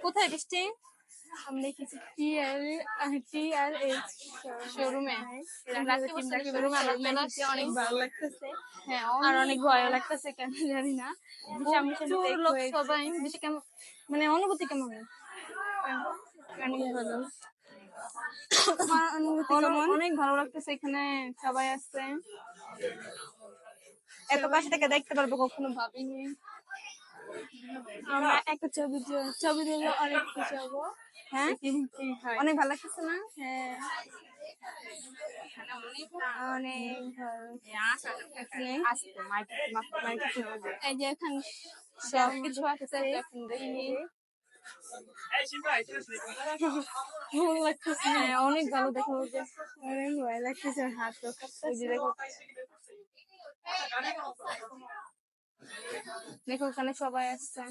কোথায় বৃষ্টি? আমরা দেখেছি TRS শোরুমে রাত্রে বছর শোরুমে আমরা চলে আসছি। অনেক ভালো লাগতেছে হ্যাঁ, আর অনেক ভয় লাগতেছে, কেন জানি না। প্রচুর লোক সবাই। বেশি কেমন মানে অনুভূতি কেমন? অনেক ভালো। তোমার অনুভূতি কেমন? অনেক ভালো লাগতেছে, এখানে সবাই আসছে। এত কাছ থেকে দেখতে পারবো কখনো ভাবিনি। আমরা একটা ছবি দিলে অনেক খুশি হবো। হ্যাঁ, অনেক ভালো লাগতেছে না? হ্যাঁ, অনেক ভালো। এই যে এখানে সবকিছু আসছে, এখন দেখি ভালো লাগতেছে। হ্যাঁ, অনেক ভালো। দেখো অনেক ভয় লাগতেছে, হাত তো কাঁপতেছে। দেখো দেখো ওখানে সবাই আসছে।